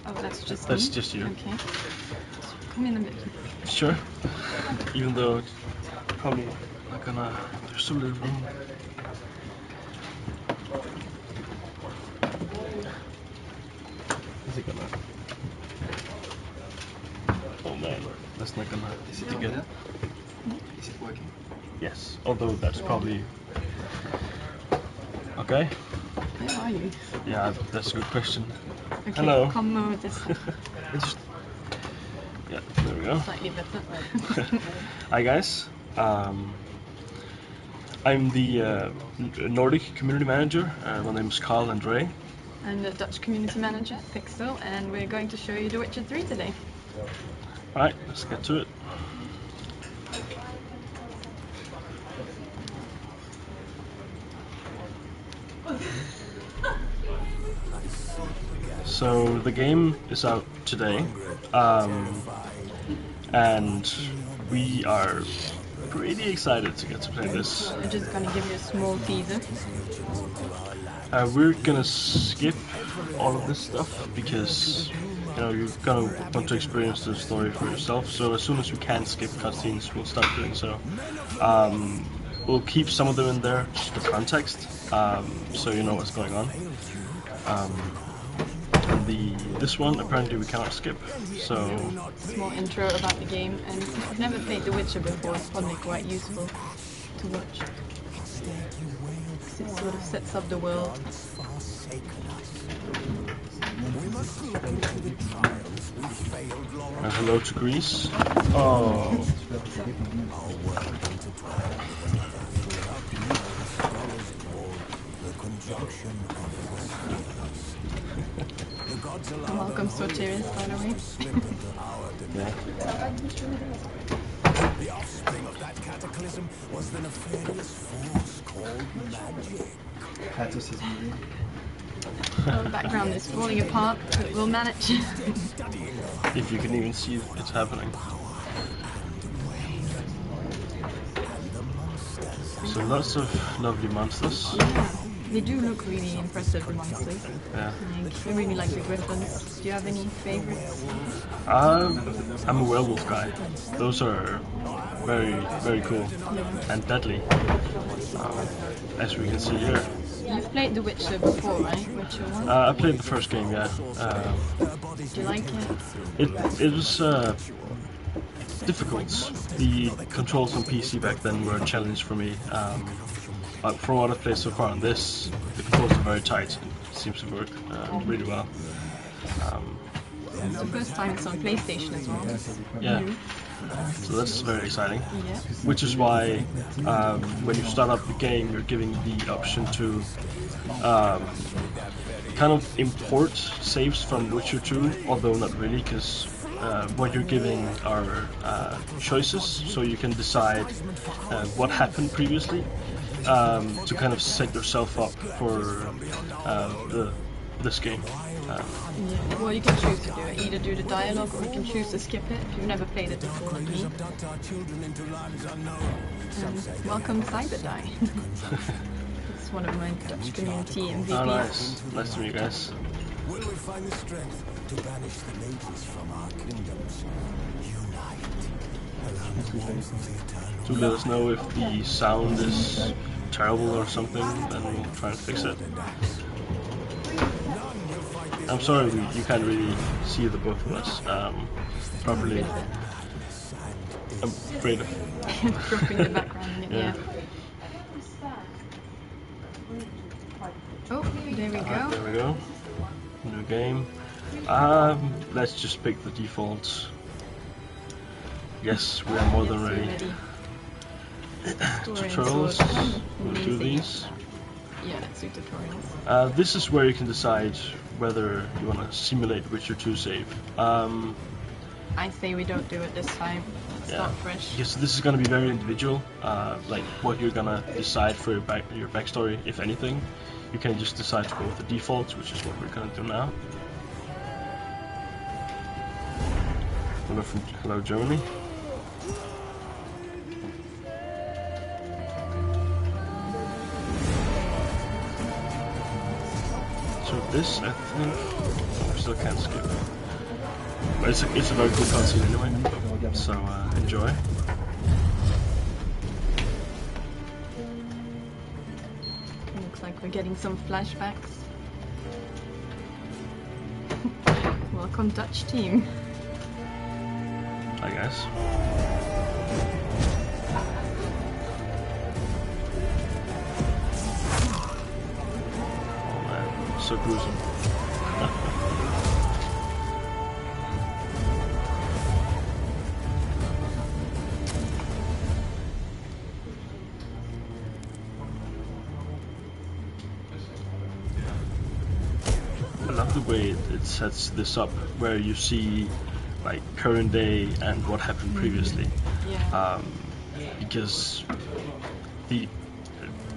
Oh, that's just That's me? just you. Okay. Come in a bit. Sure. Even though it's probably not gonna... There's so little room. Is it gonna... Oh man, that's not gonna... Is it together? Is it working? Yes, although that's probably... Okay. Where are you? Yeah, that's a good question. Okay, Hello. come over this side. Yeah, there we go. Slightly better. Hi guys. I'm the Nordic community manager. My name is Carl Andre. I'm the Dutch community manager, Pixel, and we're going to show you The Witcher 3 today. Alright, let's get to it. So the game is out today, and we are pretty excited to get to play this. We're just going to give you a small teaser. We're gonna skip all of this stuff because you're gonna want to experience the story for yourself. So as soon as we can skip cutscenes, we'll start doing so. We'll keep some of them in there, just for context, so you know what's going on. This one apparently we cannot skip, so... Small intro about the game, and if you've never played The Witcher before, it's probably quite useful to watch. It sort of sets up the world. And hello to Greece. Oh. Welcome, Sotiris, by the way. Yeah. The offspring of that cataclysm was the nefarious force called magic. The background is falling apart, but we'll manage. If you can even see it's happening. So lots of lovely monsters. Yeah, they do look really impressive, the monsters. Yeah. I really like the griffins. Do you have any favorites? I'm a werewolf guy. Those are very, very cool and deadly, as we can see here. You've played The Witcher before, right? Witcher 1? I played the first game, yeah. Do you like it? It was difficult. The controls on PC back then were a challenge for me. But from what I've played so far on this, the controls are very tight. It seems to work really well. It's the first time it's on PlayStation as well. Yeah. So that's very exciting. Yeah. Which is why when you start up the game, you're giving the option to kind of import saves from Witcher 2, although not really, because what you're giving are choices, so you can decide what happened previously to kind of set yourself up for this game. Yeah. Well, you can choose to do it. Either do the dialogue, or you can choose to skip it if you've never played it before, like me. Welcome, Cyberdie. It's one of my Dutch community MVPs. Oh, nice. Nice to meet you guys. Will we find the strength to banish the mages from our kingdoms? Unite. Do let us know if the sound is terrible or something, then we'll try and fix it. I'm sorry you can't really see the both of us properly. I'm afraid of dropping the background. Yeah. Oh, there we go. There we go. New game. Let's just pick the default. Yes, we are more than ready. Tutorials. We'll do these. Yeah, let's do tutorials. This is where you can decide whether you want to simulate Witcher 2 save. I say we don't do it this time. Start fresh. Yes, this is going to be very individual. Like what you're going to decide for your backstory, if anything. You can just decide to go with the default, which is what we're going to do now. Hello, Germany. So this, I think, still can't skip. But it's a very cool cutscene anyway, so enjoy. Looks like we're getting some flashbacks. Welcome, Dutch team. I guess. Oh man, so gruesome. I love the way it sets this up, where you see like current day and what happened previously. Yeah. Because it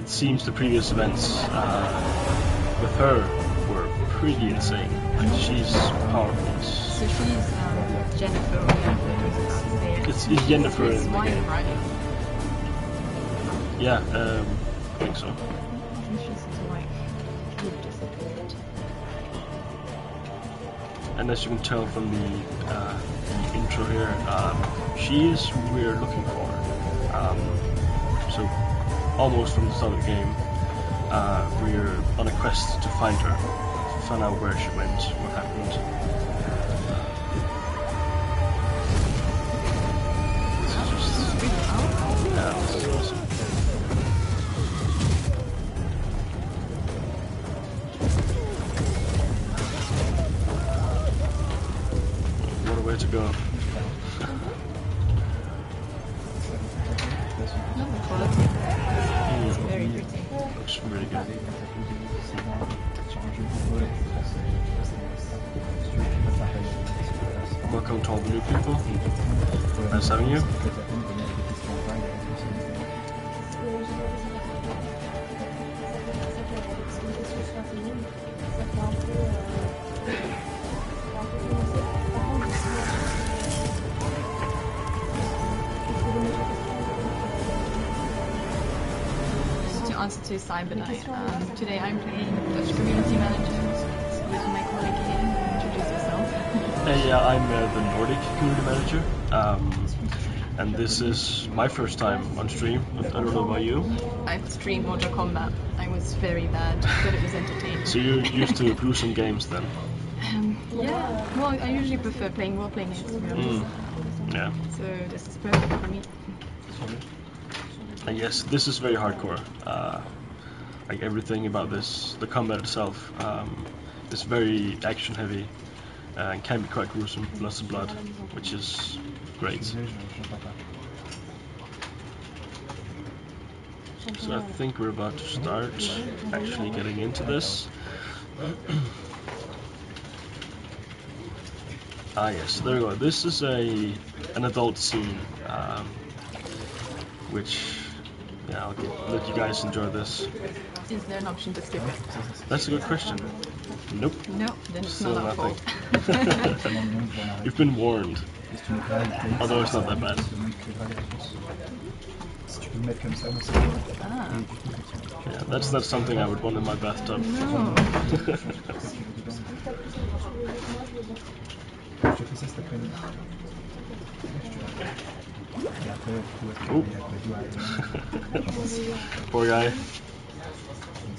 seems the previous events with her were pretty insane. Like she's powerful. So she's Jennifer, or whatever it was about to say. It's Jennifer His in the wife, game. right? Yeah, I think so. I think she's his wife. Who disappeared. And as you can tell from the intro here, she is who we're looking for. So almost from the start of the game, we're on a quest to find her, to find out where she went, what happened. This is just, yeah, this is awesome. What a way to go. It's very pretty. Looks really good. Welcome to all the new people. Nice having you. To answer to Cyberknight, today I'm playing Dutch Community Manager with my colleague here. Introduce yourself. Yeah, I'm the Nordic community manager, and this is my first time on stream. I don't know about you. I've streamed Mortal Kombat. I was very bad, but it was entertaining. So you're used to gruesome games then? Yeah, well, I usually prefer playing role-playing games, to be honest. Yeah. So this is perfect for me. And yes, this is very hardcore. Like everything about this, the combat itself, is very action heavy and can be quite gruesome, lots of blood, which is great. So I think we're about to start actually getting into this. Ah yes, there we go. This is an adult scene, which, yeah, I'll let you guys enjoy this. Is there an option to skip it? That's a good question. Nope. No, then it's Still not our nothing. fault. You've been warned. Although it's not that bad. Ah, Yeah, that's something I would want in my bathtub. no. Oop. Poor guy.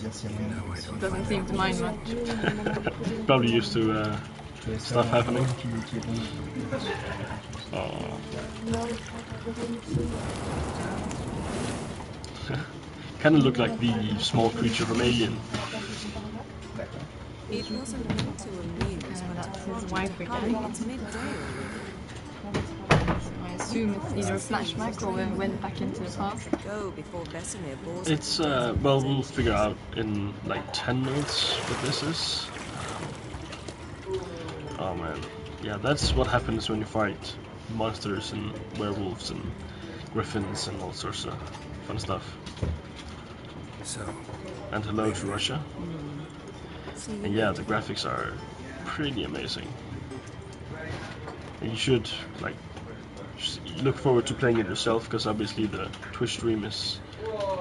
Doesn't seem to mind much. Probably used to stuff happening. Oh. Kind of look like the small creature from Alien. It wasn't meant to amuse, but That's his wife again. it's midday. So I assume it's either a flashback or we went back into the past. Go before Vesemir bores It's well, we'll figure out in like 10 minutes what this is. Oh man, yeah, that's what happens when you fight monsters and werewolves and griffins and all sorts of fun stuff. So, And hello to Russia. And yeah, the graphics are pretty amazing. And you should like look forward to playing it yourself, because obviously the Twitch stream is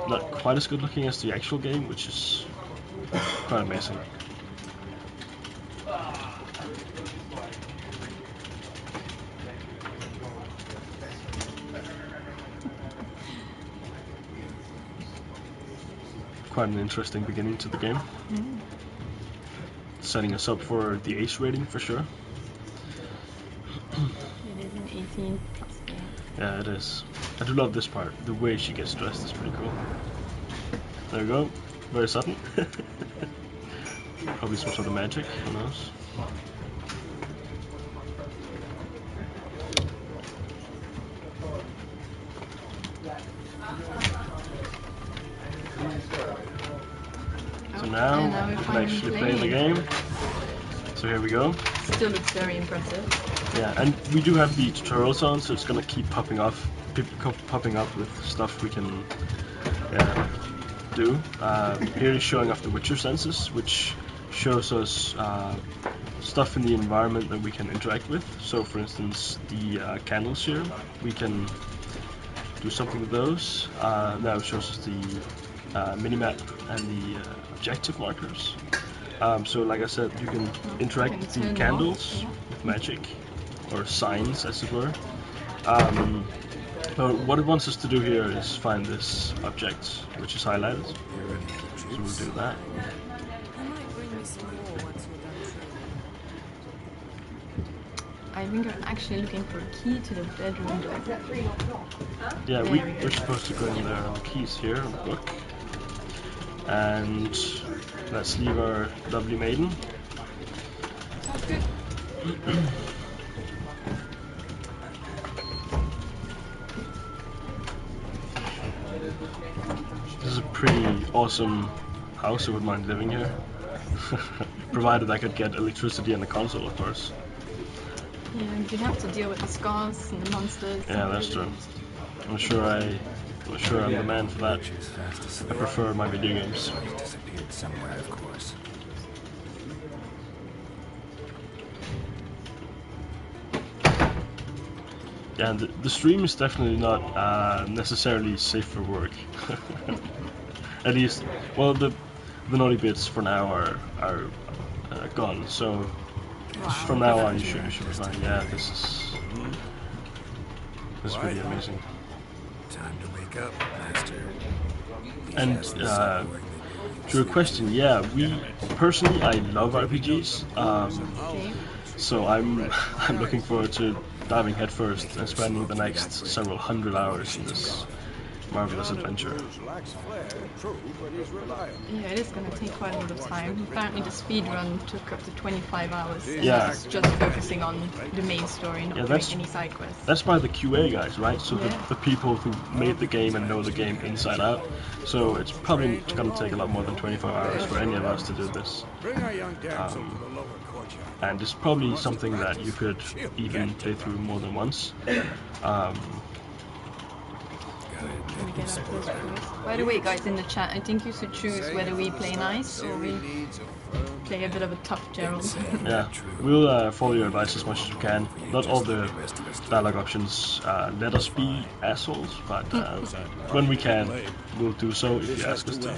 not quite as good looking as the actual game, which is quite amazing. quite an interesting beginning to the game. Setting us up for the ace rating for sure. It is an 18 plus game. Yeah, it is. I do love this part. The way she gets dressed is pretty cool. There we go. Very sudden. Probably some sort of magic, who knows? So now we can actually play the game. So here we go. Still looks very impressive. Yeah, and we do have the tutorials on, so it's gonna keep popping up with stuff we can do. Here is showing off the Witcher senses, which shows us stuff in the environment that we can interact with. So, for instance, the candles here, we can do something with those. Now it shows us the minimap and the objective markers. So, like I said, you can interact with the candles with magic, or signs, as it were. But what it wants us to do here is find this object, which is highlighted. So we'll do that. You might bring me some more once you're done training. I think I'm actually looking for a key to the bedroom door. Yeah, we're supposed to go in there. The key's here in the book. And let's leave our lovely maiden. Sounds good. This is a pretty awesome house. I wouldn't mind living here. Provided I could get electricity and the console, of course. Yeah, you have to deal with the scars and the monsters. Yeah, that's true. I'm sure I'm the man for that. I prefer my video games. Disappeared somewhere, of course. Yeah, and the stream is definitely not necessarily safe for work. At least, well, the naughty bits for now are gone. So from now on, you should be fine. Yeah, this is really amazing. Time to wake up, Master. And to your question, yeah, personally I love RPGs. Okay. So I'm looking forward to diving headfirst and spending the next several hundred hours in this marvelous adventure. Yeah, it is going to take quite a lot of time. Apparently the speed run took up to 25 hours. And Yeah. that's just focusing on the main story and not doing any side quests. That's by the QA guys, right? So Yeah. the people who made the game and know the game inside out. So it's probably going to take a lot more than 25 hours for any of us to do this. Bring our young damsel to the lower courtyard. And it's probably something that you could even play through more than once. Can we get up those first? By the way, guys in the chat, I think you should choose whether we play nice or we play a bit of a tough Gerald. Yeah, we'll follow your advice as much as we can. Not all the dialogue options let us be assholes, but when we can, we'll do so if you ask us to.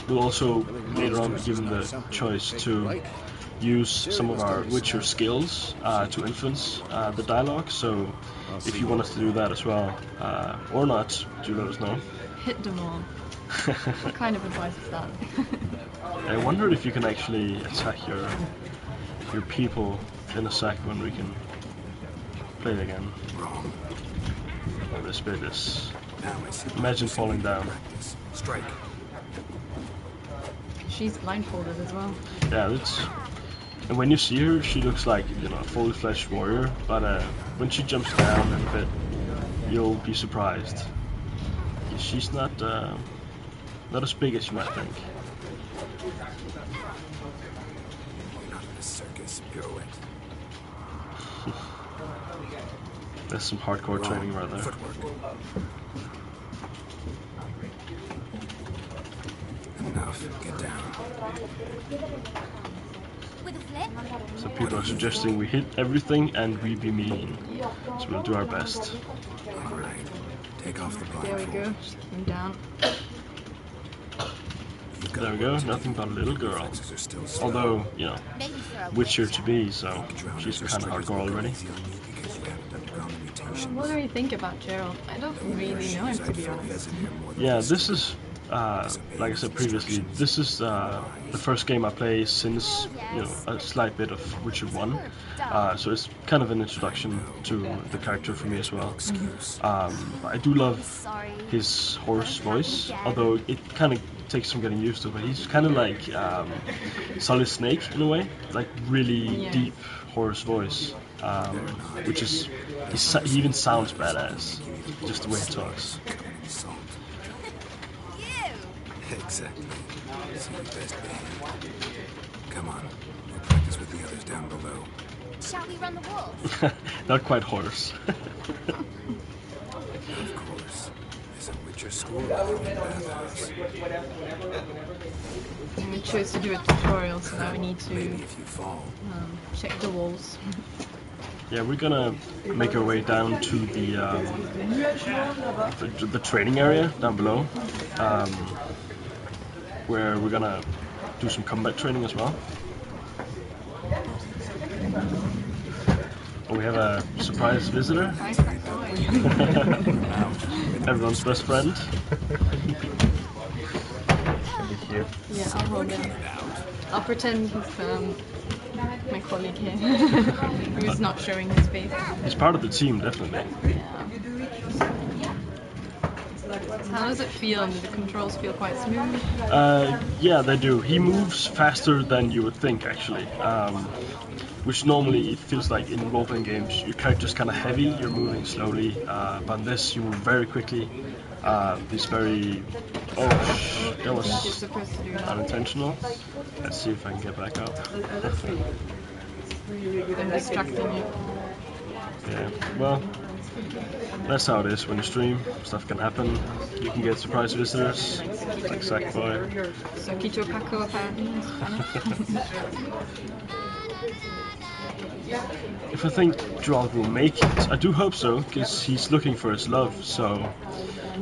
We'll also later on be given the choice to use some of our Witcher skills to influence the dialogue, so if you want us to do that as well, or not, do let us know. Hit them all. What kind of advice is that? I wonder if you can actually attack your people in a sec when we can play it again. This bit is... Imagine falling down. Strike. She's blindfolded as well. Yeah, it's... And when you see her, she looks like, you know, a fully fleshed warrior, but when she jumps down a bit, you'll be surprised. She's not as big as you might think. Not in the circus, pirouette. That's some hardcore training right there. Footwork. Enough. Get down. So people are suggesting we hit everything and we be mean. So we'll do our best. Alright. Take off the There we blindfold. go, just came down. There we go, nothing but a little girl. Although, you know, Witcher to be, so she's kind of hardcore already. What do you think about Gerald? I don't really know him, to be honest. Yeah, this is like I said previously, this is the first game I play since a slight bit of Witcher 1, so it's kind of an introduction to the character for me as well. I do love his hoarse voice, although it kind of takes some getting used to, but he's kind of like Solid Snake in a way, like really deep hoarse voice, which is he even sounds badass, just the way he talks. Exactly. So you best behave. Come on, we'll practice with the others down below. Shall we run the walls? Not quite hoarse. Of course. There's a Witcher school in Bathhouse. And we chose to do a tutorial, so now we need Maybe to if you fall. check the walls. Yeah, we're gonna make our way down to the training area down below, where we're gonna do some combat training as well. Oh, we have a surprise visitor. Everyone's best friend. Yeah, I'll hold him. I'll pretend he's my colleague here, who's not showing his face. He's part of the team, definitely. How does it feel? Do the controls feel quite smooth? Yeah, they do. He moves faster than you would think, actually. Which normally it feels like in role-playing games, your character's kind of heavy, you're moving slowly, but in this you move very quickly. He's very... Oh, that was unintentional. Let's see if I can get back up. I'm distracting you. Yeah, well, that's how it is when you stream. Stuff can happen. You can get surprise visitors, like Sackboy. So Kito Kako apparently is funny. If I think Gerald will make it, I do hope so, because he's looking for his love, so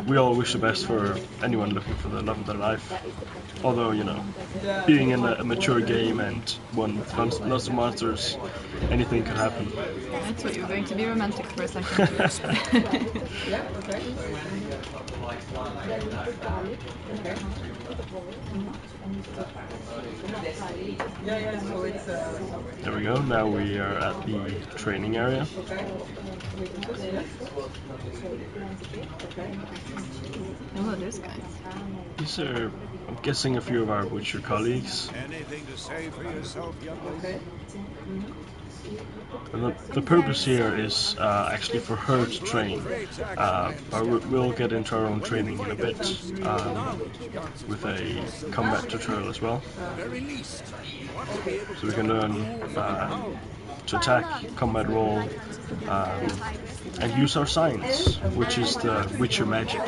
we all wish the best for anyone looking for the love of their life. Although, being in a mature game and one with lots of monsters, anything could happen. I thought you were going to be romantic for a second. There we go, now we are at the training area. Oh, those guys. These are, I'm guessing, a few of our Witcher colleagues. Anything to say for yourself, young lady? And the purpose here is actually for her to train, but we'll get into our own training in a bit, with a combat tutorial as well. So we can learn to attack, combat roll, and use our science, which is the Witcher magic.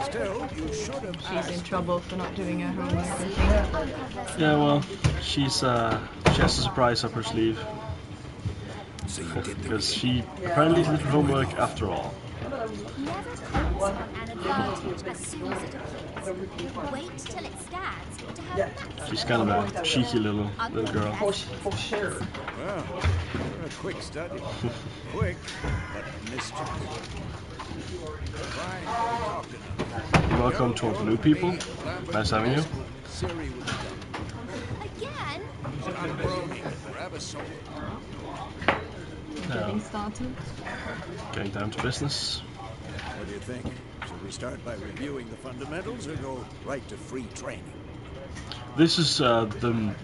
Still, you should have She's in trouble for not doing her homework, I think. Yeah, well, she has a surprise up her sleeve. So you did Because she apparently did her homework after all. Never pass an advantage as soon as it appears. Wait till it stands to have She's kind of a cheeky little girl. Well, you're a quick study. Quick, but mischievous. Fine, talk to them. Welcome to all the new people. Nice having you. Siri would be done. again. Grab a sword. Getting started. Getting down to business. What do you think? Should we start by reviewing the fundamentals or go right to free training? This is the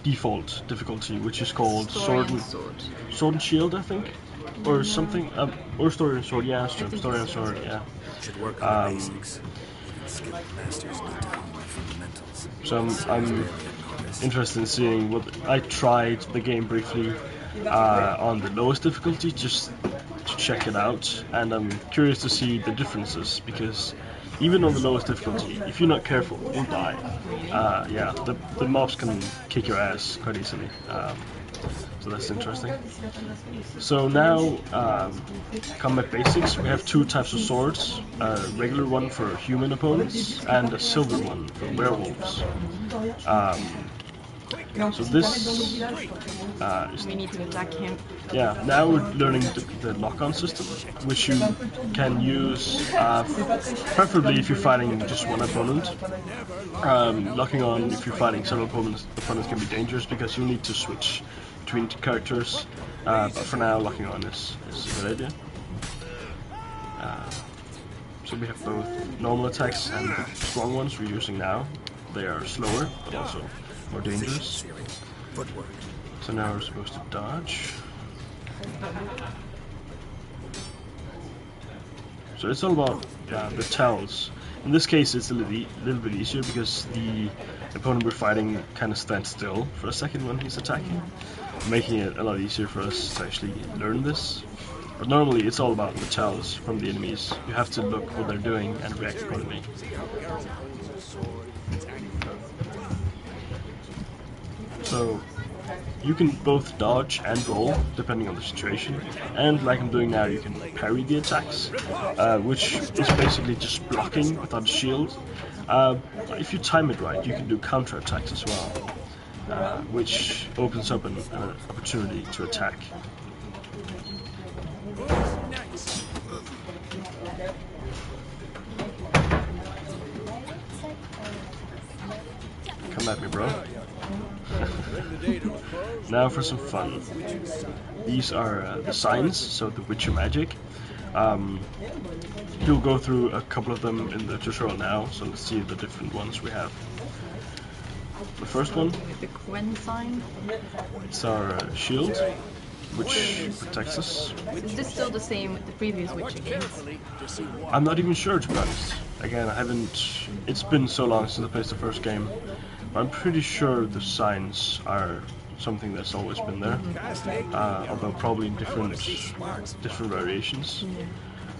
default difficulty, which is called Sword and Shield, I think, or something, or Story and Sword. Yeah, that's true. Story and Sword. Yeah. Should work on the basics. Even skilled masters need to hone the fundamentals. So I'm interested in seeing what I tried the game briefly on the lowest difficulty just to check it out, and I'm curious to see the differences, because even on the lowest difficulty, if you're not careful, you'll die. Yeah, the mobs can kick your ass quite easily. So that's interesting. So now, combat basics. We have two types of swords: a regular one for human opponents and a silver one for werewolves. So this We need to attack him. yeah, now we're learning the lock-on system, which you can use preferably if you're fighting just one opponent. Locking on if you're fighting several opponents can be dangerous because you need to switch between characters. But for now, locking on is a good idea. So we have both normal attacks and the strong ones we're using now. They are slower, but also more dangerous. So now we're supposed to dodge. So it's all about the tells. In this case, it's a little bit easier because the opponent we're fighting kind of stands still for a second when he's attacking, making it a lot easier for us to actually learn this. But normally it's all about the tells from the enemies. You have to look what they're doing and react accordingly. So you can both dodge and roll depending on the situation, and like I'm doing now, you can parry the attacks, which is basically just blocking without a shield. If you time it right, you can do counter attacks as well, which opens up an opportunity to attack. Come at me, bro. Now for some fun. These are the signs, so the Witcher magic. You'll go through a couple of them in the tutorial now, so let's see the different ones we have. The first one, the Quen sign. It's our shield, which protects us. Is this still the same with the previous Witcher games? I'm not even sure, to be honest. Again, it's been so long since I played the first game. I'm pretty sure the signs are something that's always been there, although probably in different variations.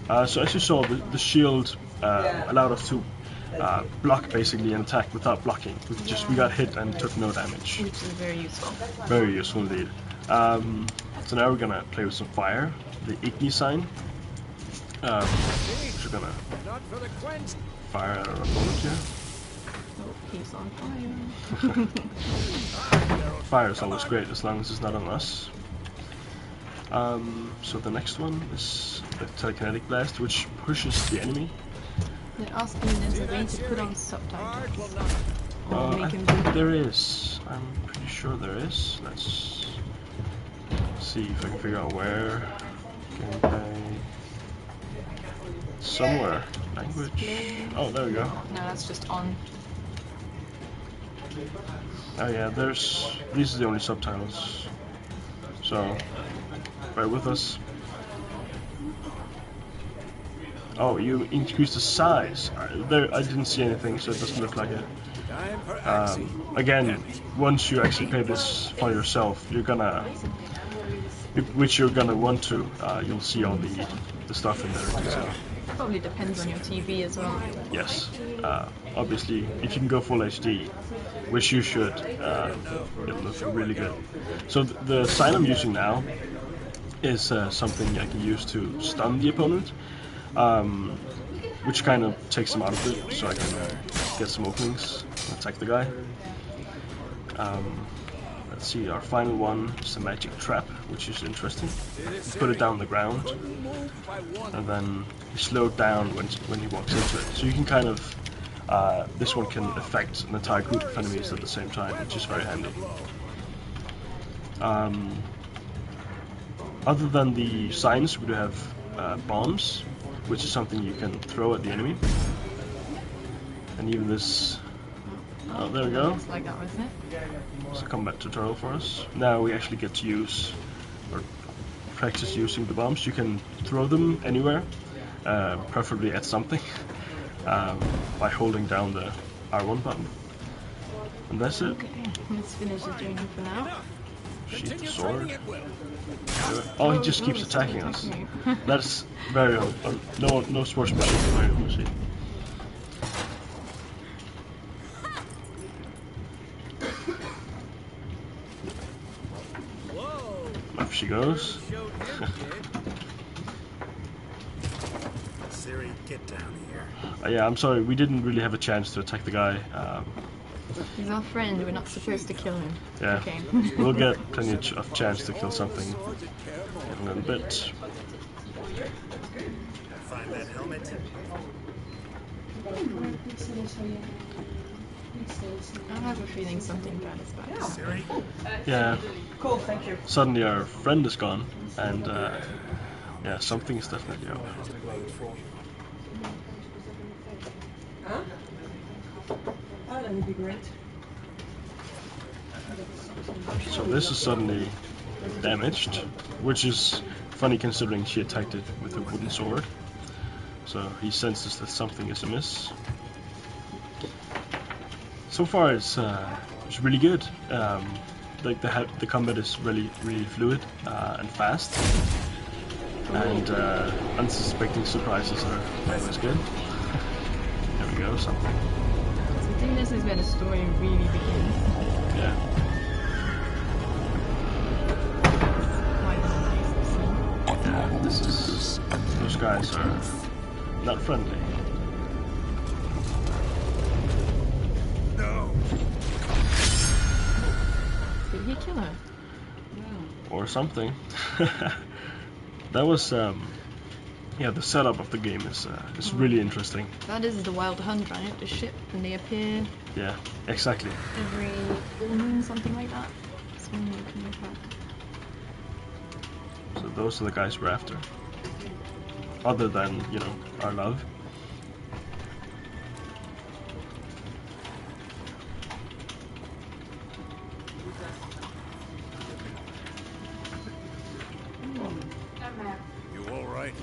So as you saw, the shield allowed us to block basically an attack without blocking. We got hit and took no damage. Which is very useful. Very useful indeed. So now we're gonna play with some fire, the Igni sign. Which we're gonna fire at our opponent here. He's on fire. Fire is always great as long as it's not on us. So the next one is the telekinetic blast, which pushes the enemy. They're asking if there's a way to put on subtitles. I think there is. I'm pretty sure there is. Let's see if I can figure out where. Gameplay. Somewhere. Language. Oh, there we go. No, that's just on. Oh yeah, these are the only subtitles. So, bear with us. Oh, you increase the size. There, I didn't see anything, so it doesn't look like it. Again, once you actually play this for yourself, you're gonna want to. You'll see all the stuff in there. So. Probably depends on your TV as well. Yes, obviously, if you can go full HD, which you should, it'll look really good. So the sign I'm using now is something I can use to stun the opponent, which kind of takes him out of it, so I can get some openings and attack the guy. Let's see, our final one is the magic trap, which is interesting. You put it down on the ground, and then you slow it down when he walks into it. So you can kind of, this one can affect an entire group of enemies at the same time, which is very handy. Other than the signs, we do have bombs, which is something you can throw at the enemy. And even this... Oh, there we go. It's like that, wasn't it? It's a combat tutorial for us. Now we actually get to use, or practice using the bombs. You can throw them anywhere, preferably at something, by holding down the R1 button. And that's it. Okay, let's finish the journey for now. Sheath the sword. Oh, he just keeps attacking us. That's very no sportsmanship, very obviously. Up she goes. Siri, get down here. Yeah, I'm sorry, we didn't really have a chance to attack the guy He's our friend, we're not supposed to kill him. Yeah. Okay. We'll get plenty of chance to kill something in a little bit. Find that helmet. I have a feeling something bad is bad. Siri? Yeah. Cool, thank you. Suddenly our friend is gone, and yeah, something is definitely up. Huh? Oh, that would be great. So this is suddenly damaged, which is funny considering she attacked it with a wooden sword. So he senses that something is amiss. So far it's really good. Like the combat is really fluid and fast, and unsuspecting surprises are always good. There we go, something. So I think this is where the story really begins. Yeah. Yeah, this is... Those guys are not friendly. No. Did he kill her? Or something. That was... yeah, the setup of the game is really interesting. That is the Wild Hunt, right? The ship, and they appear Yeah, exactly. every full moon, something like that. So when they come back. So those are the guys we're after. Other than, you know, our love. You all right?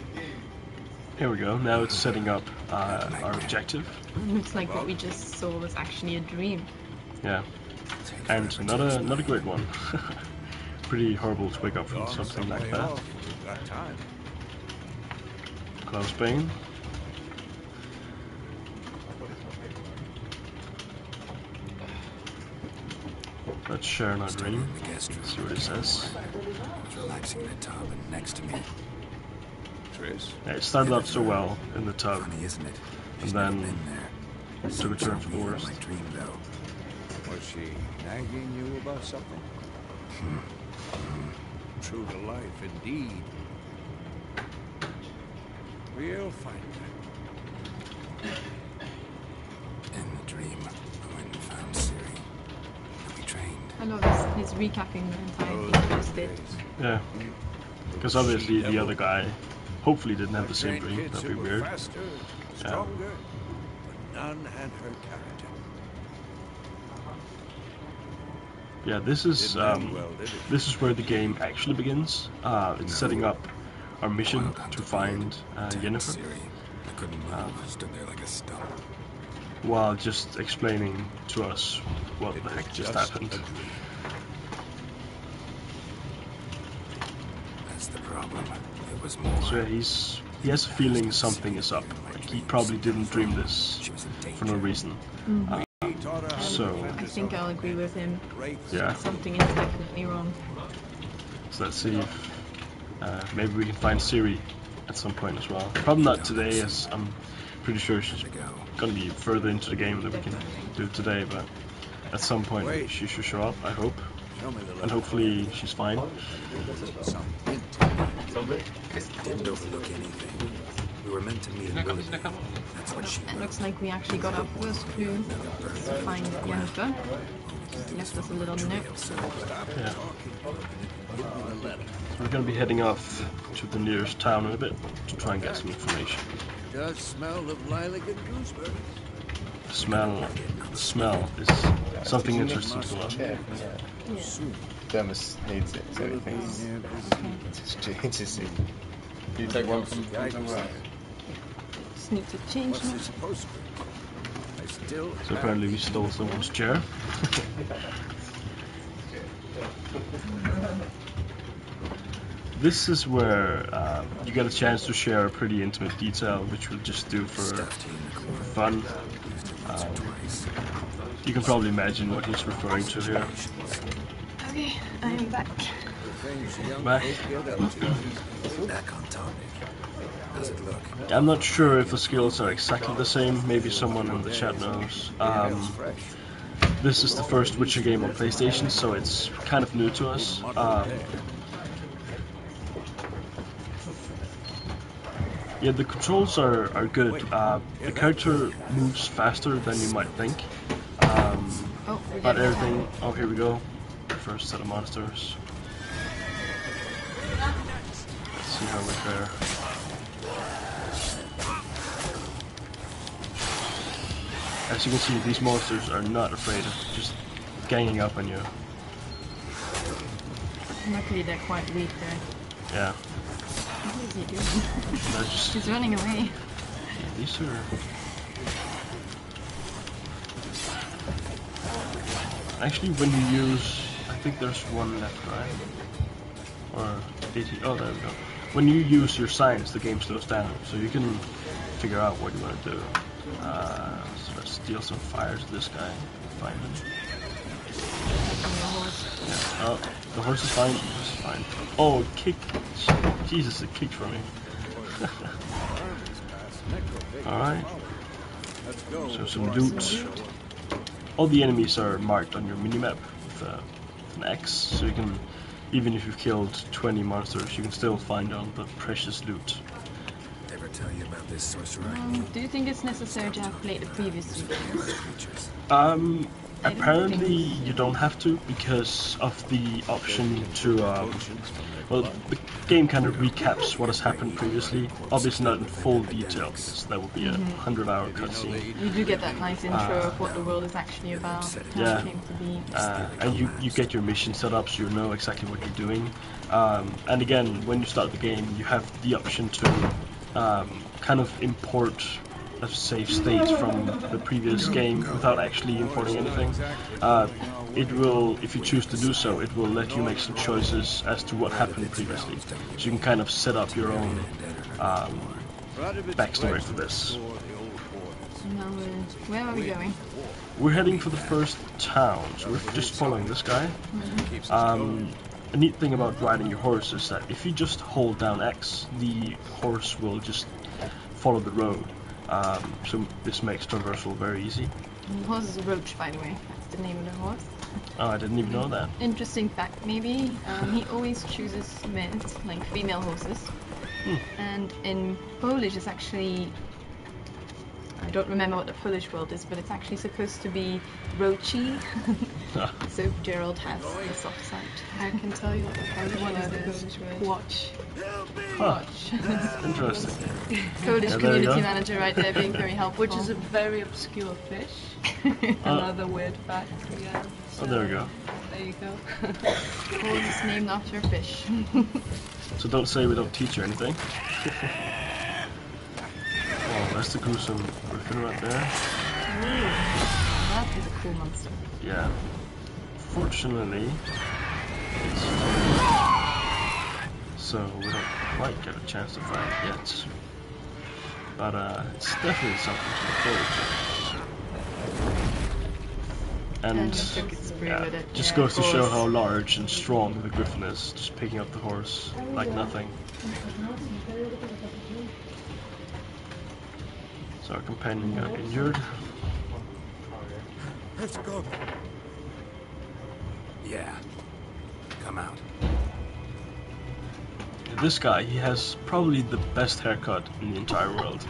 Here we go, now it's setting up our objective. Looks like what we just saw was actually a dream. Yeah. And not a great one. Pretty horrible to wake up from something like that. Got time. Close Bane. Let's share our dream. In the guest room. See what it says. I was relaxing in the tub and next to me. Trish. Yeah, it started out so well in the tub, Funny, isn't it? and She's never then been there. took a turn for the Something worst. in my dream, though. Was she nagging you about something? True to life, indeed. We'll find her. In the dream, I went and found Siri. And we trained. I love this. He's recapping the entire thing he just did. Yeah. Because obviously the other guy hopefully didn't have the same Trained dream. kids That'd be who were weird. faster, stronger, but none had her character. Yeah, this is Didn't end well, did it? this is where the game actually begins. It's setting up our mission to find Jennifer, Siri. I couldn't move. Stood there like a stump. while just explaining to us what the heck just happened. a dream. That's the problem. It was more. So yeah, he has a feeling something is up. Like he probably didn't dream this She was in danger. for no reason. He taught her how to So defend I herself think I'll agree with him. against yeah, Something is definitely wrong. so let's see if maybe we can find Siri at some point as well. Probably not today, as I'm pretty sure she's gonna be further into the game than we can do today. But at some point she should show up. I hope, Show me the and hopefully she's fine. some hint. Didn't overlook anything. We were meant to meet in Willoughby. That's what she It looks like we actually got our first clue to find Jennifer. He left us a little note. Yeah. So we're gonna be heading off to the nearest town in a bit to try and get some information. Does smell of lilac and gooseberry. The smell is something interesting to us. Demis needs it, so he thinks it's changes it. You take one from Just need to change What's them. it supposed to be? I still So apparently we stole someone's chair. This is where you get a chance to share a pretty intimate detail, which we'll just do for fun. You can probably imagine what he's referring to here. Okay, I am back. things young Back. folk get up to. back on topic. How's it look? I'm not sure if the skills are exactly the same. Maybe someone in the chat knows. Fresh. this is the first Witcher game on PlayStation, so it's kind of new to us. Yeah, the controls are good. The character moves faster than you might think. But everything... Oh, here we go. First set of monsters. Let's see how we fare. As you can see, these monsters are not afraid of just ganging up on you. Luckily they're quite weak there. Yeah. What is he doing? He's running away. Yeah, these are... Actually, when you use... I think there's one left, right? Or did he? Oh, there we go. When you use your signs, the game slows down, so you can figure out what you want to do. So let's deal some fire to this guy. Find him. Yeah. Oh, the horse is fine. The horse is fine. Oh, it kicked. Jesus, it kicked for me. Alright. So some loot. All the enemies are marked on your minimap with an X, so you can, even if you've killed 20 monsters, you can still find all the precious loot. Ever tell you about this sorcerer? Do you think it's necessary to have played the previous two games? Apparently you don't have to, because of the option to, well, the game kind of recaps what has happened previously, obviously not in full detail, because that would be a 100-hour cutscene. You do get that nice intro of what the world is actually about, how it came to be. And you get your mission set up, so you know exactly what you're doing. And again, when you start the game, you have the option to kind of import a save state from the previous game without actually importing anything. It will, if you choose to do so, it will let you make some choices as to what happened previously. So you can kind of set up your own backstory for this. Now, where are we going? We're heading for the first town, so we're just following this guy. A neat thing about riding your horse is that if you just hold down X, the horse will just follow the road. So this makes traversal very easy. The horse is a roach, by the way. That's the name of the horse. Oh, I didn't even know that. Interesting fact, maybe. He always chooses men, like female horses. And in Polish, it's actually... I don't remember what the Polish word is, but it's actually supposed to be roachy. So Gerald has the soft side. I can tell you what the Polish word is. Watch. Watch. Interesting. Polish community manager right there being very helpful. Which is a very obscure fish. Another weird fact. Yeah. Oh, there we go. There you go. Horse is named after a fish. So don't say we don't teach you anything. Oh, that's the gruesome griffin right there. Ooh, that is a cool monster. Yeah. Fortunately, it's so we don't quite get a chance to fight it yet. But it's definitely something to look forward to. And yeah, just goes to show how large and strong the griffin is, just picking up the horse like nothing. So our companion got injured. Let's go. Yeah. Come out. This guy, he has probably the best haircut in the entire world.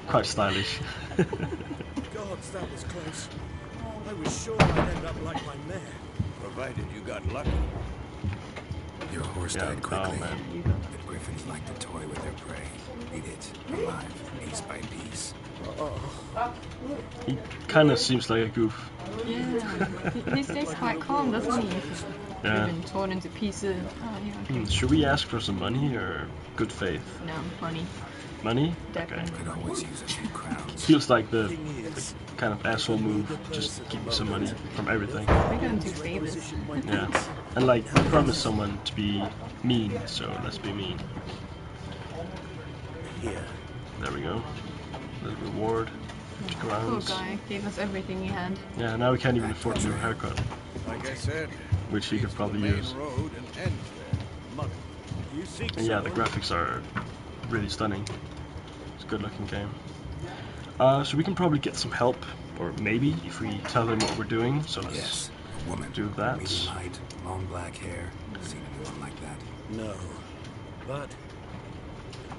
Quite stylish. God, that was close. I was sure I'd end up like my mare. Provided you got lucky. Your horse died quickly. The griffins like to toy with their prey. Eat it alive, piece by piece. He kind of seems like a goof. Yeah, he stays quite calm, doesn't he? Yeah. Been torn into pieces. Oh, yeah, okay. Should we ask for some money or good faith? No, money. Money? Definitely. Could always use a few crowns. Feels like the kind of asshole move. Just give me some money from everything. We're going to favors. Yeah. And like, we promised someone to be mean, so let's be mean. Here. There we go. Little reward. Poor Crowns. guy gave us everything he had. Yeah, now we can't even afford a new haircut, Like I said, which he could probably main use. road and end there. Money. You seek And yeah, the someone? graphics are really stunning. It's a good looking game. So we can probably get some help or maybe if we tell him what we're doing. So let's Yes. Woman. do that. Medium height, long black hair. Seen anyone like that? No. But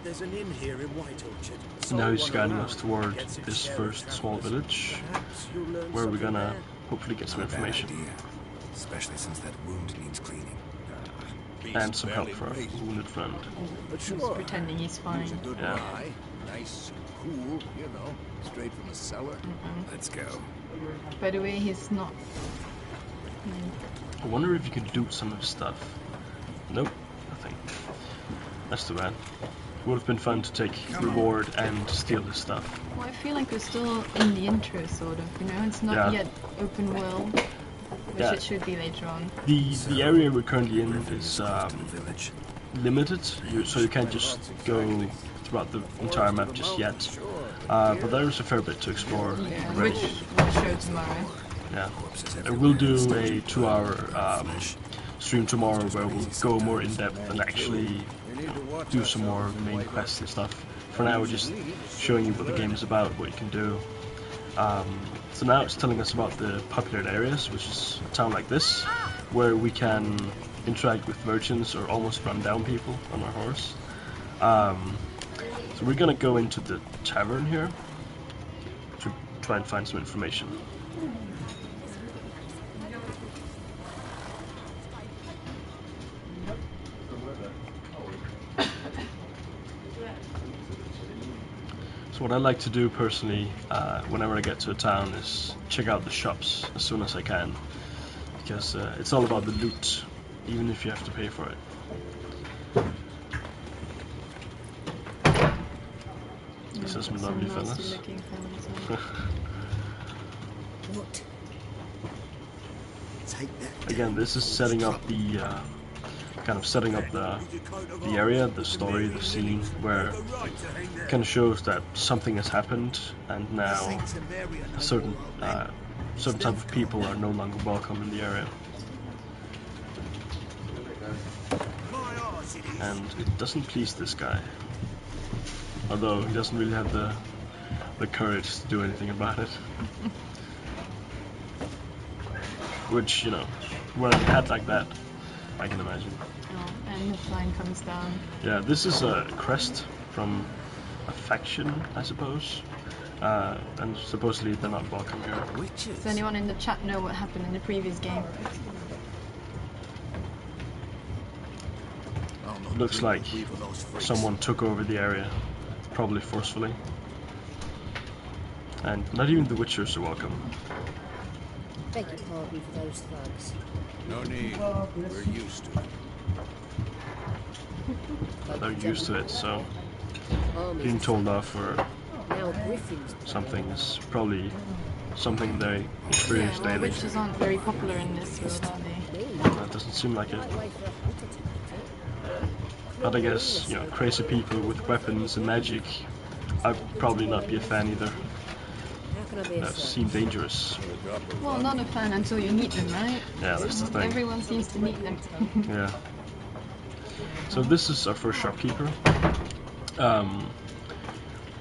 there's an inn here in White Orchard. Now he's Sold one guiding around, us toward gets its this share of first small travelers. village, Perhaps you'll learn where we're something gonna there. hopefully get some Not a bad information idea. Especially since that wound needs cleaning. and some help for our wounded friend. But He's sure, pretending he's fine. it's a good Yeah. rye. Nice, cool, you know, straight from the cellar. Let's go. By the way, he's not. I wonder if you can do some of his stuff. Nope, nothing. That's too bad. Would have been fun to take reward and steal his stuff. Well, I feel like we're still in the intro, sort of. You know, it's not Yeah. yet open world, which Yeah. it should be later on. The area we're currently in is Village. limited, so you can't just go throughout the entire map just yet. But there is a fair bit to explore Yeah, already. which we'll show tomorrow. Yeah. We'll do a 2-hour stream tomorrow where we'll go more in depth and actually do some more main quests and stuff. For now, we're just showing you what the game is about, what you can do. So now it's telling us about the populated areas, which is a town like this, where we can interact with merchants or almost run down people on our horse. So we're gonna go into the tavern here to try and find some information. So what I like to do personally, whenever I get to a town, is check out the shops as soon as I can, because it's all about the loot, even if you have to pay for it. This is some lovely fellas. Looking fellas, yeah. What? Take that. Again, this is setting up the setting up the area, the story, the scene, where it kind of shows that something has happened, and now a certain type of people are no longer welcome in the area. And it doesn't please this guy, although he doesn't really have the courage to do anything about it. Which, you know, when a hat like that, I can imagine. Oh, and the sign comes down. Yeah, this is a crest from a faction, I suppose. And supposedly they're not welcome here. Does anyone in the chat know what happened in the previous game? Looks like someone took over the area, probably forcefully. And not even the Witchers are welcome. Beg your pardon for those thugs. No need. We're used to it. They're used to it, so Armies being told off for now Griffins. something is probably something they experience Yeah, well, daily. witches aren't very popular in this world, are they? That doesn't seem like it. Right way for a hunter to cut it. But I guess, you know, crazy people with weapons and magic, I'd probably not be a fan either. How can I be a That service? seem dangerous. Well, not a fan until you meet them, right? Yeah, that's the thing. Everyone seems to meet them. Yeah. So this is our first shopkeeper.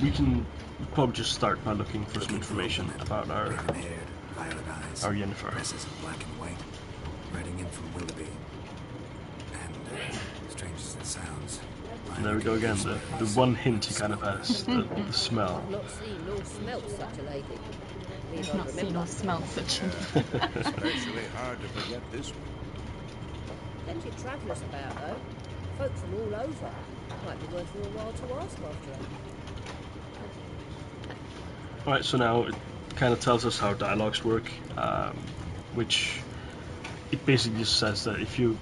We can probably just start by looking for some information about our Raven-haired, violet eyes. our Yennefer. Dresses in black and white. Riding in from Willoughby. And, strange as it sounds. And there we go again, the one hint he kind of has, the smell. I've not seen nor smelt such a lady. I've not seen or smelled such a... Especially hard to forget this one. Plenty of travellers about though. Folk from all over. Might be worth your while to ask after her. Alright, so now it kind of tells us how dialogues work, which it basically just says that if you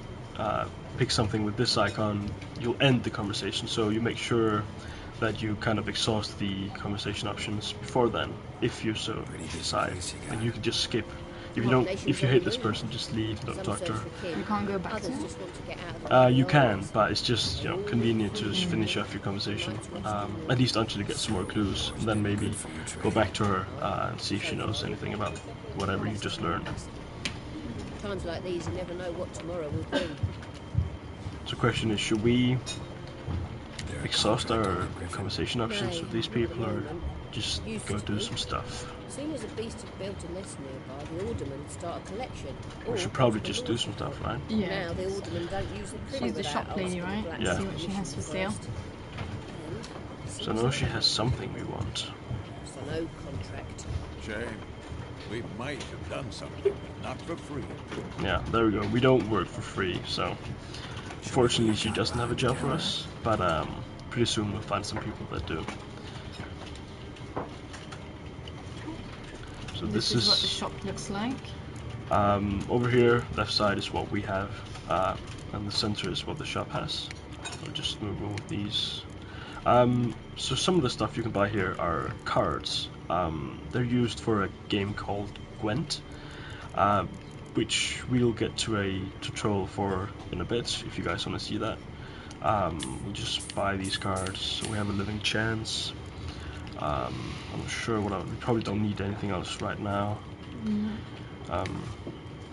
pick something with this icon, you'll end the conversation, so you make sure that you kind of exhaust the conversation options before then, if you so decide, and you can just skip. If you hate this person, just leave, don't talk to her. You can't go back to Others it? just want to get out of it. You can, but it's just, you know, convenient to just finish off your conversation, at least until you get some more clues, and then maybe go back to her and see if she knows anything about whatever you just learned. Times like these, you never know what tomorrow will bring. So the question is, should we exhaust our conversation options with these people, or just Used go to do be. some stuff. Soon as a beast had built a nest nearby, the alderman would start a collection. We should probably just do some stuff, right? Yeah. Now the alderman don't usually privy She's the without shop lady, asking the right? black Yeah. See what she has for sale. first. And So I know she has something we want. it's an old contract. Shame. We might have done something, not for free. Yeah, there we go. We don't work for free, so fortunately she doesn't have a job for us, but pretty soon we'll find some people that do. So This is what the shop looks like. Over here, left side is what we have, and the center is what the shop has. I'll just move on with these. So some of the stuff you can buy here are cards. They're used for a game called Gwent, which we'll get to a tutorial for in a bit if you guys want to see that. We'll just buy these cards so we have a living chance. I'm not sure what we probably don't need anything else right now.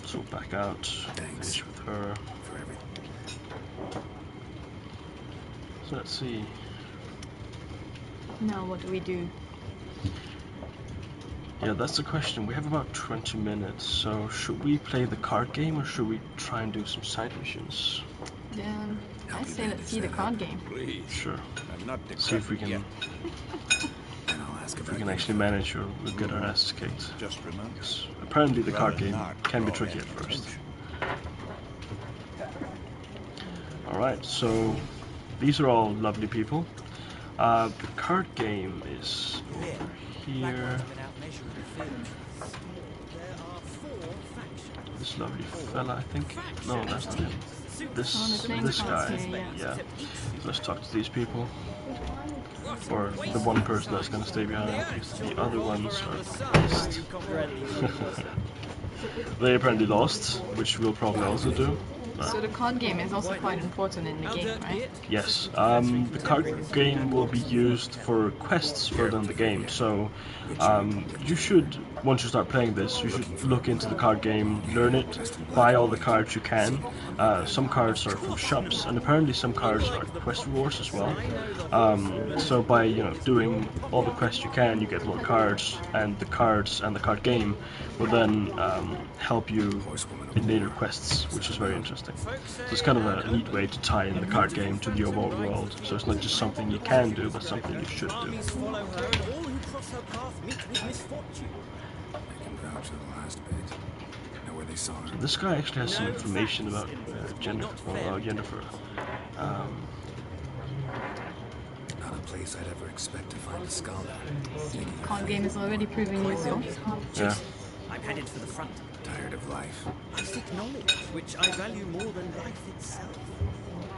So back out, finish with her. For everything. So let's see. Now what do we do? Yeah, that's the question. We have about 20 minutes, so should we play the card game or should we try and do some side missions? I say let's see the card game. Please. Sure. I'm not See if we can, yet. And I'll ask if about we can you. actually manage or we'll get our asses kicked. Just remember. Apparently the card Rather game not can be draw tricky at any first. attention. Alright, so these are all lovely people. The card game is over here. This lovely fella, I think. No, that's not him. This guy. Yeah. Let's talk to these people. Or the one person that's gonna stay behind. Because the other ones are pissed. They apparently lost, which we'll probably also do. So the card game is also quite important in the game, right? Yes, the card game will be used for quests further in the game, so you should, once you start playing this, you should look into the card game, learn it, buy all the cards you can. Some cards are from shops, and apparently some cards are quest rewards as well. So by doing all the quests you can, you get more cards, and the cards and the card game will then help you in later quests, which is very interesting. So it's kind of a neat way to tie in the card game to the overall world. So it's not just something you can do, but something you should do. I can vouch for the last bit. Know where they saw her. So this guy actually has some information about Jennifer. Not a place I'd ever expect to find a scholar. Card game is already proving useful. Yeah. I'm headed for the front. Tired of life. I seek knowledge, which I value more than life itself.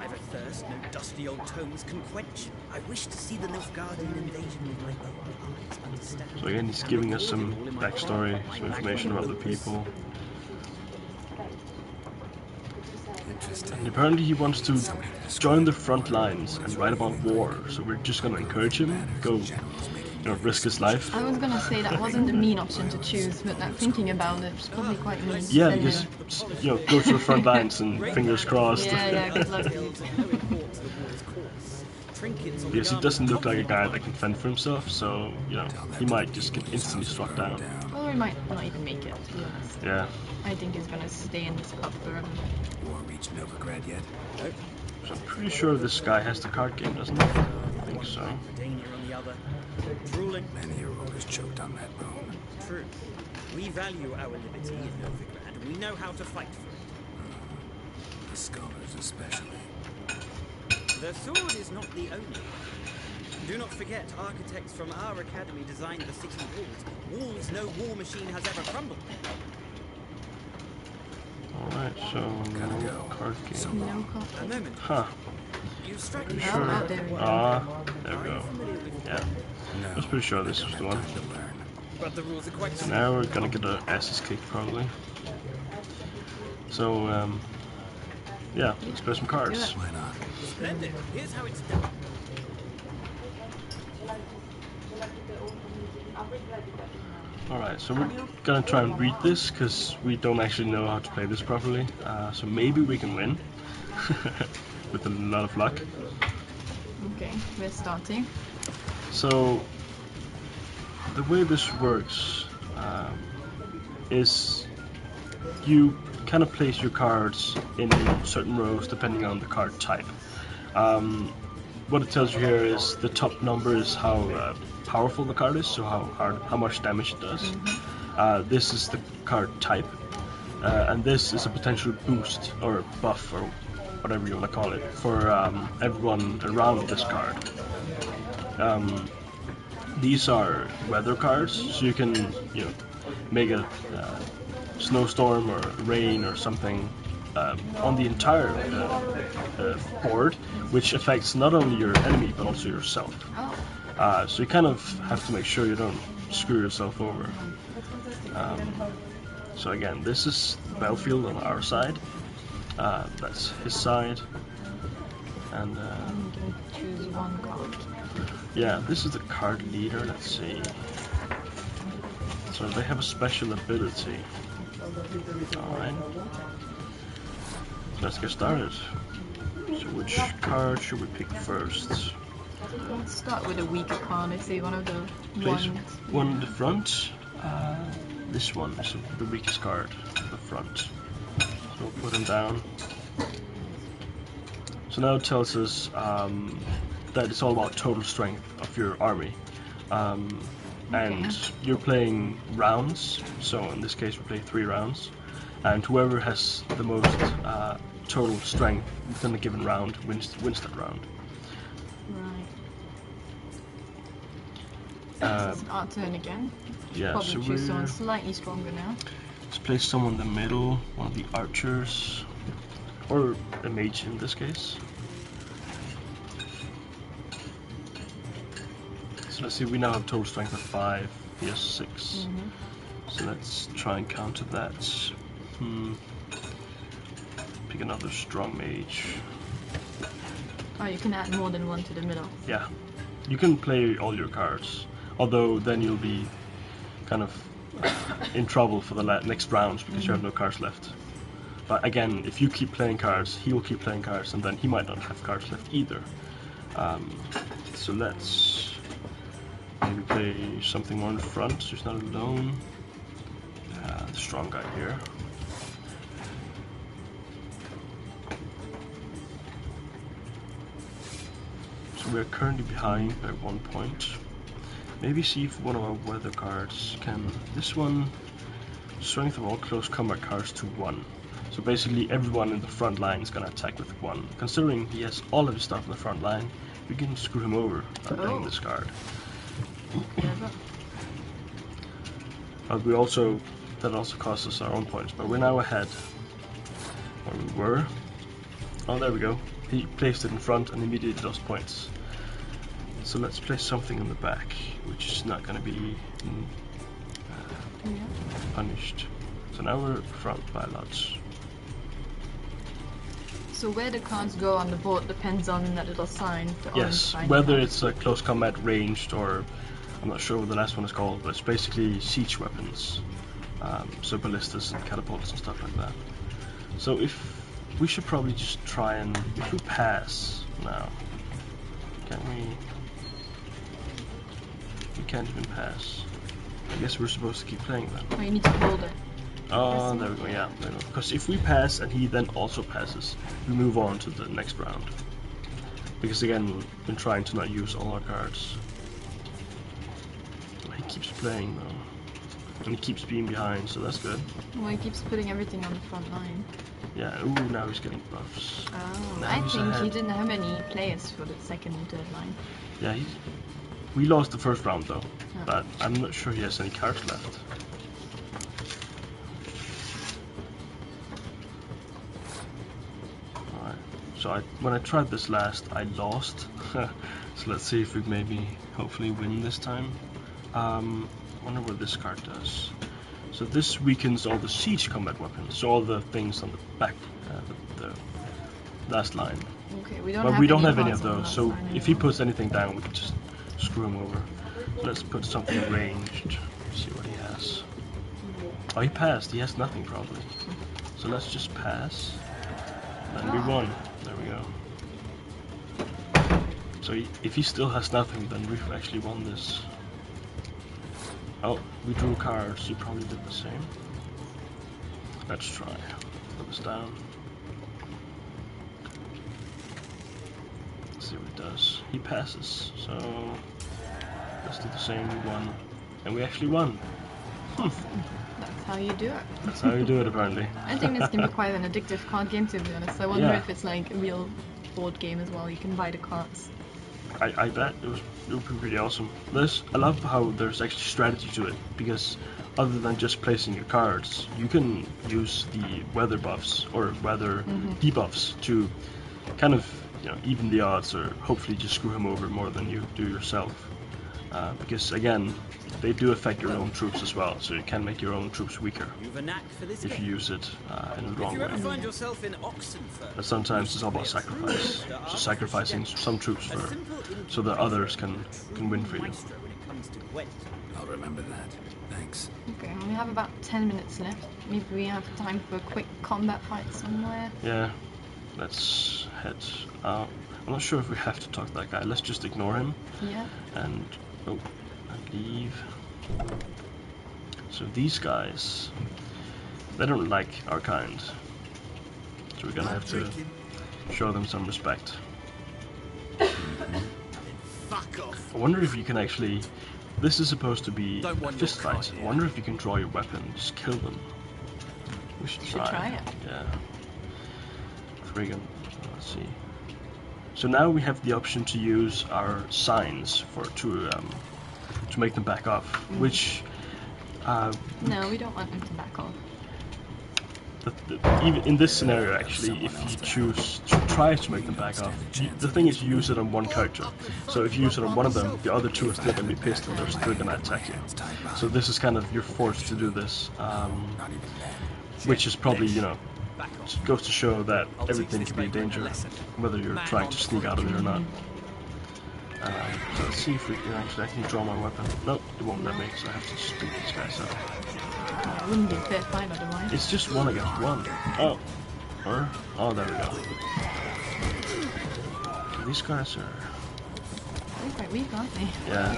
I've a thirst no dusty old tomes can quench. I wish to see the Nilfgaardian invasion with my own eyes, understand. So again, he's giving us some backstory, some information about the people. And apparently he wants to join the front lines and write about war, so we're just gonna encourage him, go, risk his life. I was gonna say that wasn't a mean option to choose, but now thinking about it, it's probably quite mean. Yeah, because, go to the front lines and fingers crossed. Yeah, good luck. Because he doesn't look like a guy that can fend for himself, so, he might just get instantly struck down. Or he might not even make it, to be honest. Yeah. I think he's gonna stay in this club forever. War reached Novigrad yet? So I'm pretty sure this guy has the card game, doesn't he? I think so. Many a rulers choked on that bone. True. We value our liberty in Novigrad, and we know how to fight for it. The scholars especially. The sword is not the only one. Do not forget, architects from our academy designed the city walls. Walls no war machine has ever crumbled. Alright, so no card game. No card. A moment. Huh. You struck Pretty me. sure. there we go. There we go. Yeah. I was pretty sure this was the one. But the rules are quite So now we're gonna get our asses kicked probably. So, yeah, let's play some cards. Why not? Splendid. Here's how it's done. Alright, so we're gonna try and read this because we don't actually know how to play this properly. So maybe we can win with a lot of luck. Okay, we're starting. So the way this works is you kind of place your cards in certain rows depending on the card type. What it tells you here is the top number is how powerful the card is, so how much damage it does. This is the card type, and this is a potential boost or buff or whatever you want to call it for everyone around this card. These are weather cards, so you can make a snowstorm or rain or something on the entire board, which affects not only your enemy but also yourself. So you kind of have to make sure you don't screw yourself over. So again, this is the battlefield on our side. That's his side. And you can choose one card. yeah, this is the card leader. Let's see. So they have a special ability. Alright. Let's get started. So which card should we pick first? Let's start with a weaker card. I say one of the Place ones. one in the front. This one is the weakest card at the front. So we'll put him down. So now it tells us that it's all about total strength of your army. And you're playing rounds, so in this case we play 3 rounds, and whoever has the most total strength within a given round wins that round. Right. It's our turn again. Yeah, Probably so choose someone slightly stronger now. Let's place someone in the middle, one of the archers, or a mage in this case. So let's see, we now have total strength of 5, he has 6. So let's try and counter that. Pick another strong mage. Oh, you can add more than one to the middle. Yeah, you can play all your cards, although then you'll be kind of in trouble for the next rounds because you have no cards left. But again, if you keep playing cards, he will keep playing cards, and then he might not have cards left either. So let's maybe play something more in front, so he's not alone. The strong guy here. So we're currently behind by 1 point. Maybe see if one of our weather cards can... This one, strength of all close combat cards to 1. So basically everyone in the front line is gonna attack with 1. Considering he has all of his stuff in the front line, we can screw him over by playing this card. But we also, that also costs us our own points, but we're now ahead. Where we were. Oh, there we go. He placed it in front and immediately lost points. So let's place something in the back, which is not going to be punished. So now we're front by lots. So where the cards go on the board depends on that little sign. Yes, whether it's a close combat, ranged, or I'm not sure what the last one is called, but it's basically siege weapons. So ballistas and catapults and stuff like that. So if we should probably just try and, if we pass now, can we? We can't even pass. I guess we're supposed to keep playing then. Oh, you need to hold it. Oh, there we go, yeah. Because if we pass and he then also passes, we move on to the next round. Because again, we've been trying to not use all our cards. He keeps playing though. And he keeps being behind, so that's good. Well, he keeps putting everything on the front line. Yeah, ooh, now he's getting buffs. Oh, now I think ahead. he didn't have any players for the second and third line. Yeah, we lost the first round though, Oh. but I'm not sure he has any cards left. Alright, so when I tried this last, I lost. So let's see if we maybe, hopefully win this time. Wonder what this card does. So this weakens all the siege combat weapons, so all the things on the back, the last line. Okay, we don't but have we don't any have any of cards on the those, last so line if he anymore. puts anything down, we can just screw him over. So let's put something ranged, see what he has. Oh, he passed, he has nothing probably. So let's just pass, and we won. There we go. So if he still has nothing, then we've actually won this. Oh, we drew cards. You probably did the same. Let's try. Put this down. Let's see what he does. He passes. So let's do the same. We won, and we actually won. That's how you do it. That's how you do it, apparently. I think this can be quite an addictive card game, to be honest. I wonder Yeah. if it's like a real board game as well. You can buy the cards. I bet it would be pretty awesome. I love how there's actually strategy to it, because other than just placing your cards, you can use the weather buffs or weather debuffs to kind of even the odds, or hopefully just screw him over more than you do yourself. Because again, they do affect your own troops as well, so you can make your own troops weaker You've a knack for this if you use it in the If wrong you ever way. find yourself in Oxenford, But sometimes it's all about sacrifice, so sacrificing some troops so that others can win for you. when it comes to Gwent. I'll remember that. Thanks. Okay, we have about 10 minutes left. Maybe we have time for a quick combat fight somewhere. Yeah, let's head out. I'm not sure if we have to talk to that guy. Let's just ignore him Yeah. and leave. So these guys, they don't like our kind, so we're gonna have to show them some respect. Fuck off. I wonder if you can actually. This is supposed to be a fist fight. I wonder if you can draw your weapon and just kill them. We should try it. Yeah. Friggin'. Let's see. So now we have the option to use our signs to make them back off, which. No, we don't want them to back off. Even in this scenario, actually, if you choose to try to make them back off, the thing is you use it on one character. So if you use it on one of them, the other two are still going to be pissed and they're still going to attack you. So this is kind of, you're forced to do this, which is probably, goes to show that everything can be a danger, whether you're trying to sneak out of it or not. So let's see if we can actually, I can draw my weapon. Nope, it won't let me, so I have to just beat these guys up. It wouldn't be a fair fight otherwise. It's just 1 against 1. Oh, there we go. These guys are... They're quite weak, aren't they? Yeah.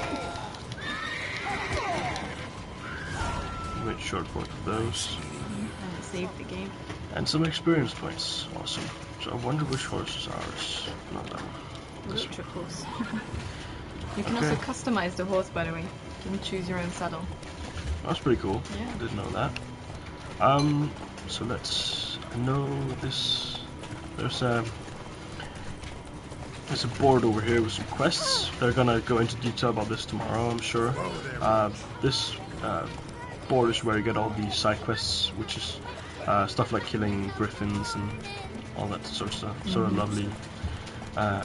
Went short both of those. And it saved the game. And some experience points. Awesome. So I wonder which horse is ours. Not that one. This Which, one. of course. You can also customize the horse, by the way. You can choose your own saddle. That's pretty cool. Yeah. I didn't know that. So let's know this. There's a board over here with some quests. They're gonna go into detail about this tomorrow, I'm sure. This board is where you get all the side quests, which is stuff like killing griffins and all that sort of stuff. Sort of lovely.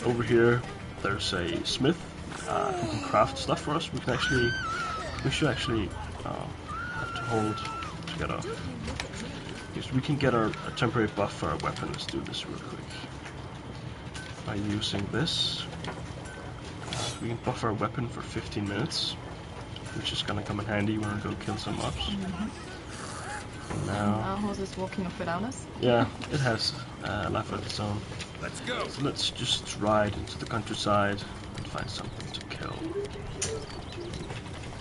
Over here, there's a smith who can craft stuff for us. We should actually have to hold to get off. Because we can get a temporary buff for our weapon. Let's do this real quick. By using this, we can buff our weapon for 15 minutes, which is gonna come in handy when we go kill some mobs. Now, our horse is walking off without us. Yeah, it has a life of its own. Let's go. So let's just ride into the countryside and find something to kill.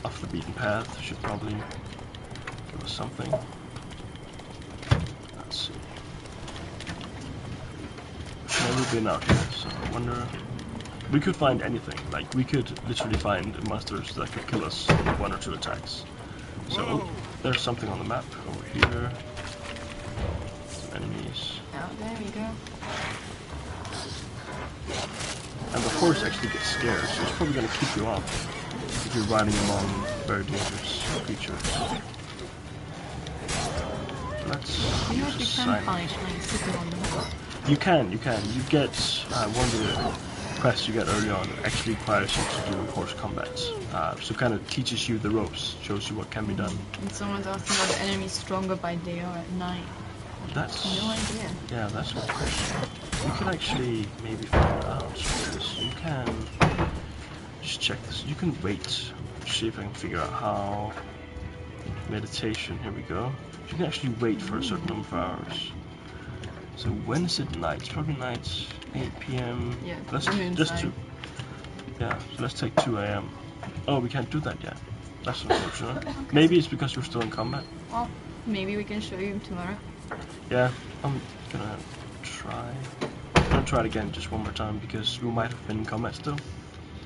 Off the beaten path should probably give us something. Let's see. Never been out here, so I wonder. We could find anything. Like, we could literally find monsters that could kill us with 1 or 2 attacks. So, there's something on the map over here. Some enemies. Oh, there we go. And the horse actually gets scared, so it's probably going to keep you off if you're riding among very dangerous creatures. Let's You use a can sign. fight like sitting on the horse. You can. You get one of the quests you get early on actually requires you to do horse combat. So kind of teaches you the ropes, shows you what can be done. And someone's asking are the enemies stronger by day or at night? That's No idea. Yeah, that's a good question. You can actually maybe find out. So you can just check this. You can wait. See if I can figure out how. Meditation. Here we go. You can actually wait for a certain number of hours. So when is it night? It's probably night, 8 p.m. Yeah, let's the moon's just high. yeah. So let's take 2 a.m. Oh, we can't do that yet. That's unfortunate. Maybe it's because you're still in combat. Well, maybe we can show you tomorrow. Yeah, I'm gonna try. I'm gonna try it again just one more time because we might have been in combat still.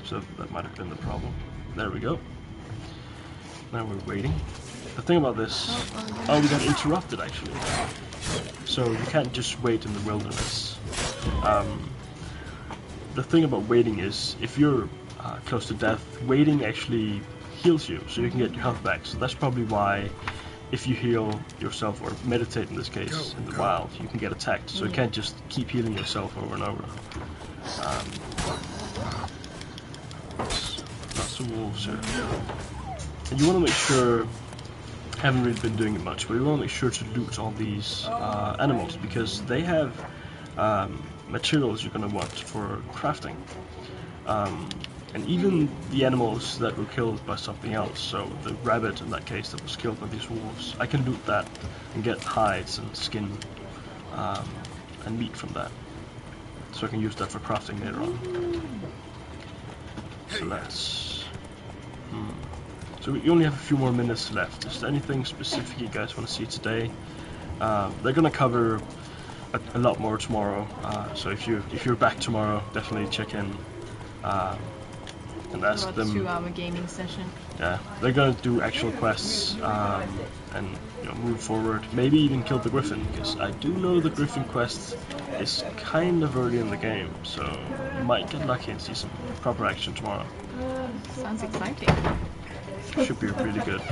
So that might have been the problem. There we go. Now we're waiting. The thing about this... Oh, we got interrupted actually. So you can't just wait in the wilderness. The thing about waiting is, if you're close to death, waiting actually heals you, so you can get your health back. So that's probably why, if you heal yourself, or meditate in this case, in the wild, you can get attacked. So you can't just keep healing yourself over and over. Lots of wolves here. And you want to make sure, haven't really been doing it much, but you want to make sure to loot all these animals, because they have materials you're going to want for crafting. And even the animals that were killed by something else, so the rabbit in that case that was killed by these wolves, I can loot that and get hides and skin and meat from that. So I can use that for crafting later on. So let's... So we only have a few more minutes left. Is there anything specific you guys want to see today? They're going to cover a lot more tomorrow, so if you're back tomorrow, definitely check in and ask them. 2-hour gaming session. Yeah, they're gonna do actual quests and move forward. Maybe even kill the griffin, because I do know the griffin quest is kind of early in the game, so you might get lucky and see some proper action tomorrow. Sounds exciting. Should be really good.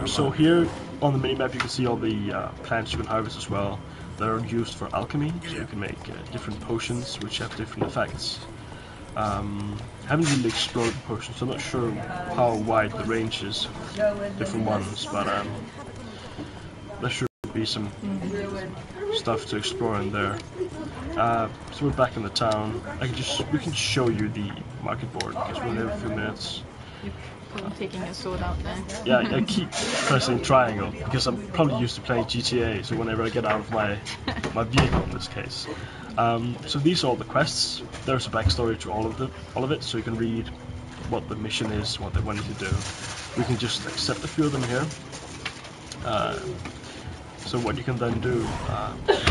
So here on the minimap you can see all the plants you can harvest as well. They're used for alchemy, so you can make different potions which have different effects. I haven't really explored the potions, so I'm not sure how wide the range is of different ones, but there should be some stuff to explore in there. So we're back in the town. We can show you the market board because we're there a few minutes. I'm taking a sword out there. Yeah, I keep pressing triangle because I'm probably used to playing GTA, so whenever I get out of my vehicle in this case. So these are all the quests. There's a backstory to all of it, so you can read what the mission is, what they want you to do. We can just accept a few of them here. So what you can then do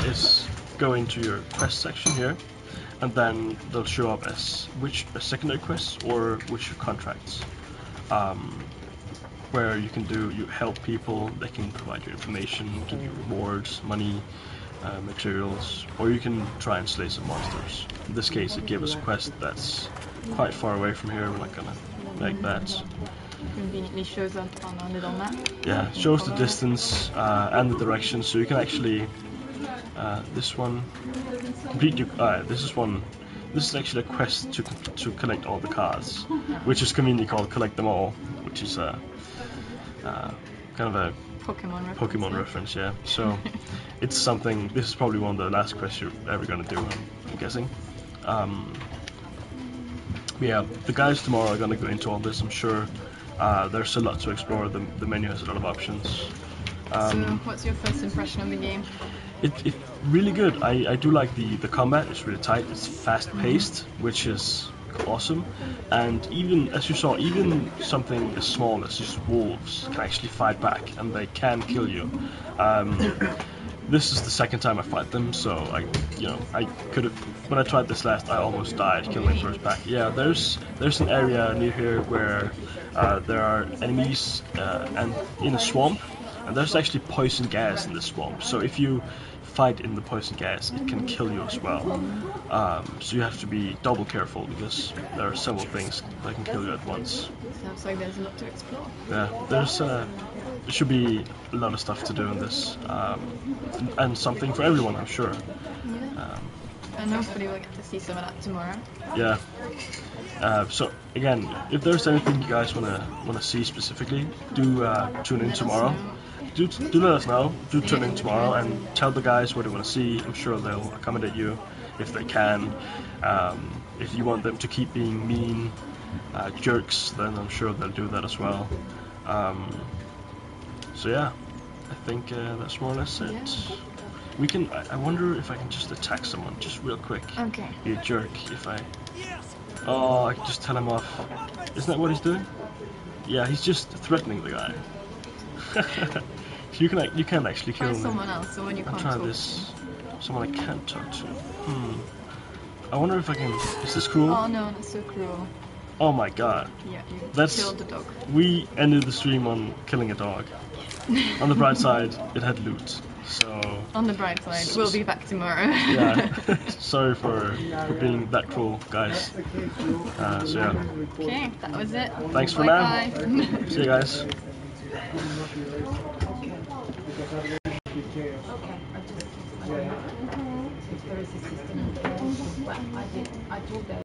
is go into your quest section here, and then they'll show up as which secondary quests or which contracts. Where you can help people, they can provide you information, give you rewards, money, materials, or you can try and slay some monsters. In this case it gave us a quest that's quite far away from here, we're not gonna make that. Conveniently shows up on our little map. Yeah, it shows the distance and the direction, so you can actually, this one, complete your, this is actually a quest to collect all the cards, which is conveniently called Collect Them All, which is kind of a Pokemon reference, yeah. So it's something, this is probably one of the last quests you're ever going to do, I'm guessing. Yeah, the guys tomorrow are going to go into all this, I'm sure. There's a lot to explore, the menu has a lot of options. So what's your first impression of the game? It's really good. I do like the combat. It's really tight. It's fast paced, which is awesome. And even as you saw, even something as small as just wolves can actually fight back, and they can kill you. This is the second time I fight them, so I could have. When I tried this last, I almost died killing first back. Yeah, there's an area near here where there are enemies and in a swamp. And there's actually poison gas in the swamp, so if you fight in the poison gas, it can kill you as well. So you have to be double careful because there are several things that can kill you at once. Sounds like there's a lot to explore. Yeah, there should be a lot of stuff to do in this, and something for everyone, I'm sure. Yeah. And hopefully we'll get to see some of that tomorrow. Yeah. So again, if there's anything you guys wanna see specifically, do tune in tomorrow. Do let us know. Do tune in tomorrow and tell the guys what they want to see. I'm sure they'll accommodate you if they can. If you want them to keep being mean jerks, then I'm sure they'll do that as well. So yeah, I think that's more or less it. Yeah. We can. I wonder if I can just attack someone just real quick. Okay. Be a jerk if I. Oh, I can just tell him off. Isn't that what he's doing? Yeah, he's just threatening the guy. You can actually kill Find him. someone else, someone you I'll can't try talk this. Someone I can't talk to. I wonder if I can. Is this cruel? Oh no, that's so cruel. Oh my god. Yeah, you Killed the dog. We ended the stream on killing a dog. On the bright side, it had loot. So. On the bright side, we'll be back tomorrow. Yeah. Sorry for being that cruel, guys. So yeah. Okay, that was it. Thanks for Bye. See you guys. There is a system in place. I told them.